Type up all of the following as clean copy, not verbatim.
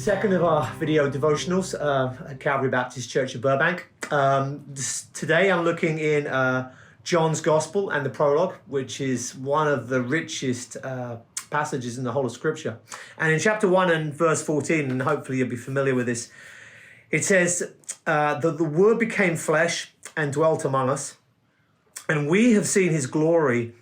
Second of our video devotionals at Calvary Baptist Church of Burbank. Today I'm looking in John's Gospel and the prologue, which is one of the richest passages in the whole of Scripture. And in chapter 1 and verse 14, and hopefully you'll be familiar with this, it says that the Word became flesh and dwelt among us, and we have seen his glory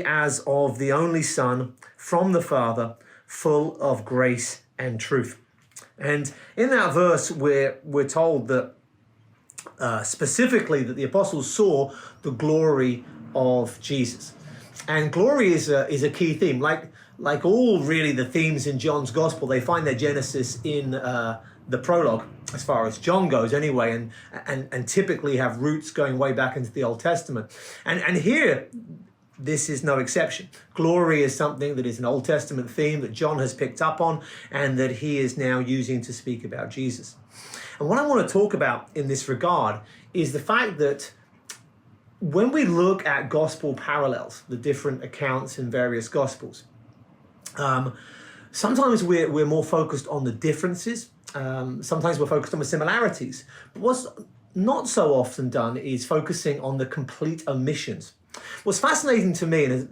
as of the only Son from the Father, full of grace and truth. And in that verse, we're told that specifically that the apostles saw the glory of Jesus. And glory is a key theme. Like all really the themes in John's Gospel, they find their genesis in the prologue, as far as John goes anyway, and typically have roots going way back into the Old Testament. And here, this is no exception. Glory is something that is an Old Testament theme that John has picked up on and that he is now using to speak about Jesus. And what I want to talk about in this regard is the fact that when we look at gospel parallels, the different accounts in various gospels, sometimes we're more focused on the differences. Sometimes we're focused on the similarities. But what's not so often done is focusing on the complete omissions. What's fascinating to me, and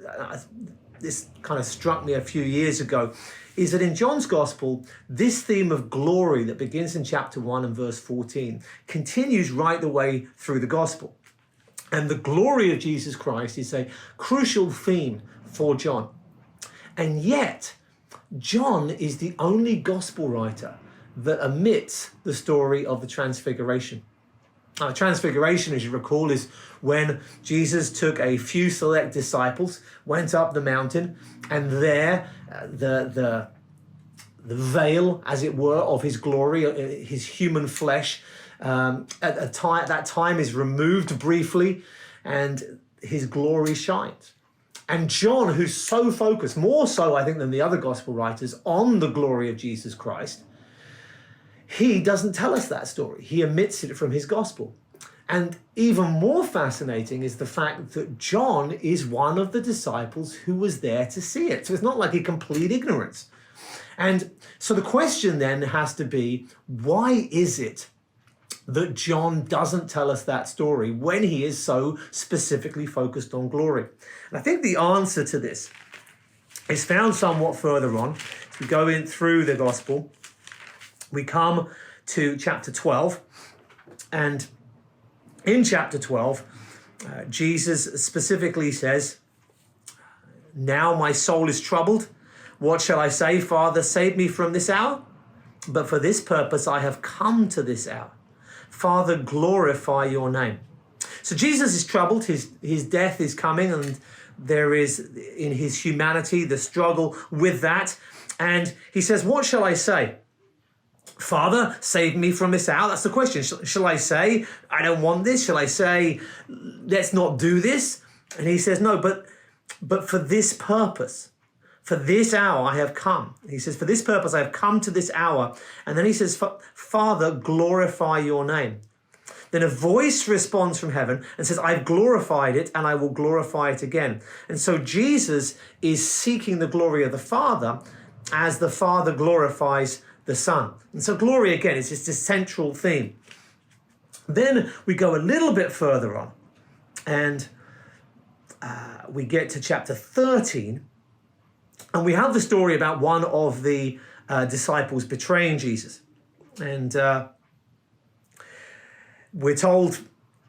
this kind of struck me a few years ago, is that in John's Gospel, this theme of glory that begins in chapter 1 and verse 14 continues right the way through the Gospel. And the glory of Jesus Christ is a crucial theme for John. And yet, John is the only Gospel writer that omits the story of the Transfiguration. Transfiguration, as you recall, is when Jesus took a few select disciples, went up the mountain, and there the veil, as it were, of his glory, his human flesh, at that time is removed briefly, and his glory shines. And John, who's so focused, more so I think than the other gospel writers, on the glory of Jesus Christ, he doesn't tell us that story. He omits it from his gospel. And even more fascinating is the fact that John is one of the disciples who was there to see it. So it's not like a complete ignorance. And so the question then has to be, why is it that John doesn't tell us that story when he is so specifically focused on glory? And I think the answer to this is found somewhat further on. As we go in through the gospel, we come to chapter 12, and in chapter 12, Jesus specifically says, "Now my soul is troubled. What shall I say? Father, save me from this hour? But for this purpose I have come to this hour. Father, glorify your name." So Jesus is troubled. His death is coming, and there is in his humanity the struggle with that. And he says, "What shall I say? Father, save me from this hour." That's the question. Shall I say, I don't want this? Shall I say, let's not do this? And he says, no, but for this purpose, for this hour I have come. He says, for this purpose I have come to this hour. And then he says, Father, glorify your name. Then a voice responds from heaven and says, I've glorified it and I will glorify it again. And so Jesus is seeking the glory of the Father as the Father glorifies the Son. And so glory, again, is just a central theme. Then we go a little bit further on, and we get to chapter 13, and we have the story about one of the disciples betraying Jesus. And we're told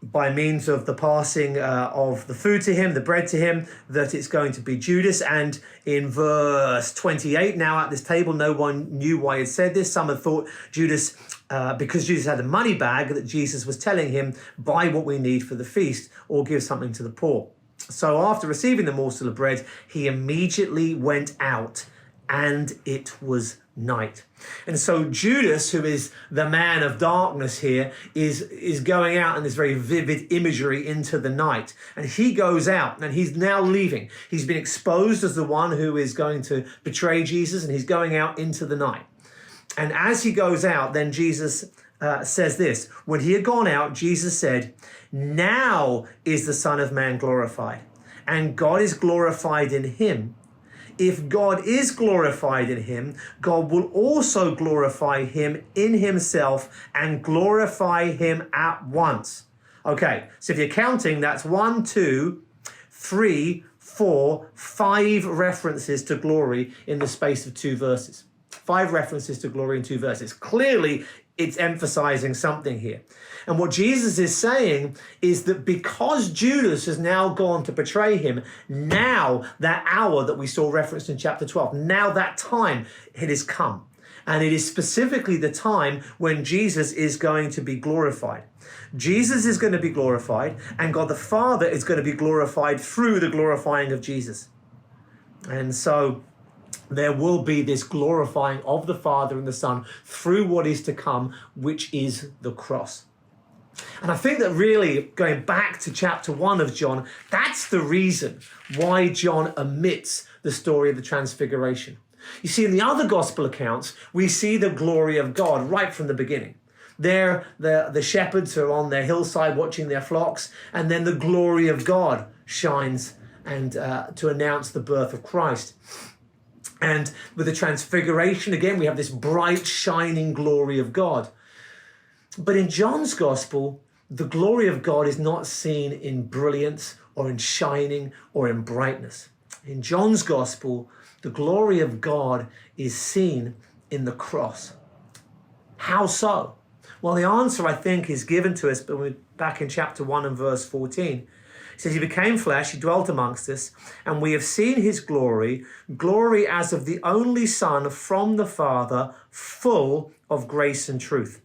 by means of the passing of the food to him, the bread to him, that it's going to be Judas. And in verse 28, now at this table, no one knew why he had said this. Some had thought Judas, because Judas had a money bag, that Jesus was telling him, buy what we need for the feast or give something to the poor. So after receiving the morsel of bread, he immediately went out, and it was night. And so Judas, who is the man of darkness here, is going out in this very vivid imagery into the night. And he goes out, and he's now leaving. He's been exposed as the one who is going to betray Jesus, and he's going out into the night. And as he goes out, then Jesus says this: when he had gone out, Jesus said, "Now is the Son of Man glorified, and God is glorified in him. If God is glorified in him, God will also glorify him in himself and glorify him at once. Okay, so if you're counting, that's 1, 2, 3, 4, 5 references to glory in the space of 2 verses. 5 references to glory in 2 verses. Clearly, it's emphasizing something here. And what Jesus is saying is that because Judas has now gone to betray him, now that hour that we saw referenced in chapter 12, now that time, it has come. And it is specifically the time when Jesus is going to be glorified. Jesus is going to be glorified, and God the Father is going to be glorified through the glorifying of Jesus. And so there will be this glorifying of the Father and the Son through what is to come, which is the cross. And I think that really, going back to chapter 1 of John, that's the reason why John omits the story of the Transfiguration. You see, in the other gospel accounts, we see the glory of God right from the beginning. There, the shepherds are on their hillside watching their flocks, and then the glory of God shines and to announce the birth of Christ. And with the Transfiguration, again, we have this bright, shining glory of God. But in John's gospel, the glory of God is not seen in brilliance or in shining or in brightness. In John's gospel, the glory of God is seen in the cross. How so? Well, the answer, I think, is given to us back in chapter 1 and verse 14. It says, he became flesh, he dwelt amongst us, and we have seen his glory, glory as of the only Son from the Father, full of grace and truth.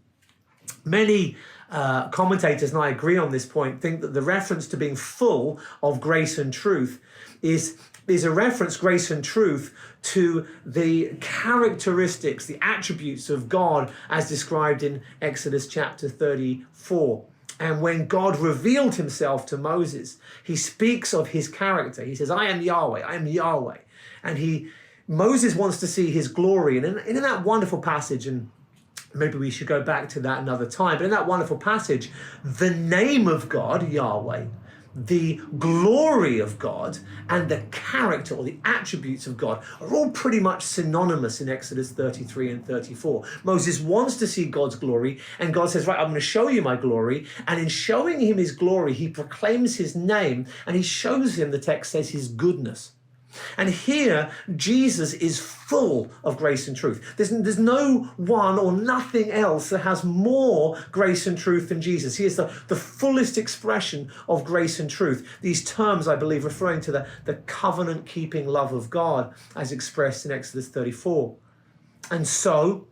Many commentators, and I agree on this point, think that the reference to being full of grace and truth is a reference, grace and truth, to the characteristics, the attributes of God as described in Exodus chapter 34. And when God revealed himself to Moses, he speaks of his character. He says, I am Yahweh, I am Yahweh. And Moses wants to see his glory. And in that wonderful passage, and maybe we should go back to that another time, but in that wonderful passage, the name of God, Yahweh, the glory of God, and the character or the attributes of God are all pretty much synonymous in Exodus 33 and 34. Moses wants to see God's glory, and God says, right, I'm going to show you my glory. And in showing him his glory, he proclaims his name, and he shows him, the text says, his goodness. And here, Jesus is full of grace and truth. There's no one or nothing else that has more grace and truth than Jesus. He is the fullest expression of grace and truth. These terms, I believe, referring to the covenant-keeping love of God as expressed in Exodus 34. And so,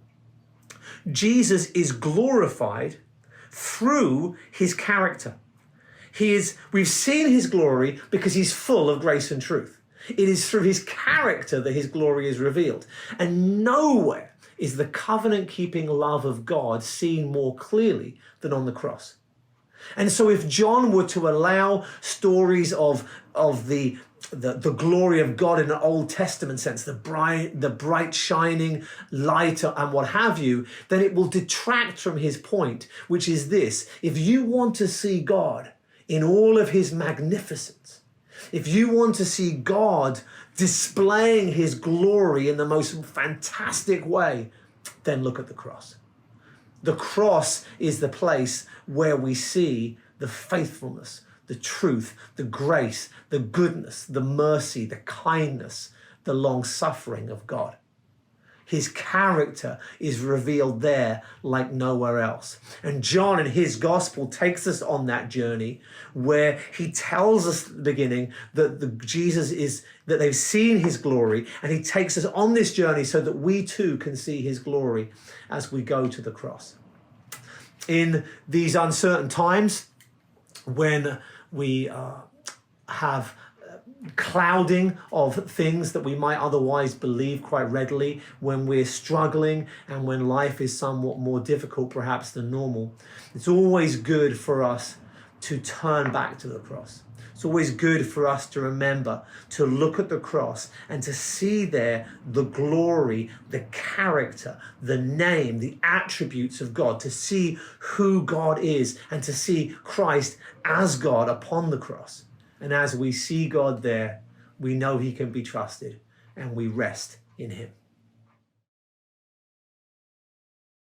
Jesus is glorified through his character. We've seen his glory because he's full of grace and truth. It is through his character that his glory is revealed. And nowhere is the covenant-keeping love of God seen more clearly than on the cross. And so if John were to allow stories of the glory of God in an Old Testament sense, the bright shining light and what have you, then it will detract from his point, which is this: if you want to see God in all of his magnificence, if you want to see God displaying his glory in the most fantastic way, then look at the cross. The cross is the place where we see the faithfulness, the truth, the grace, the goodness, the mercy, the kindness, the long-suffering of God. His character is revealed there like nowhere else. And John in his gospel takes us on that journey where he tells us at the beginning that that they've seen his glory, and he takes us on this journey so that we too can see his glory as we go to the cross. In these uncertain times when we have clouding of things that we might otherwise believe quite readily, when we're struggling and when life is somewhat more difficult perhaps than normal, it's always good for us to turn back to the cross. It's always good for us to remember to look at the cross and to see there the glory, the character, the name, the attributes of God, to see who God is and to see Christ as God upon the cross. And as we see God there, we know he can be trusted and we rest in him.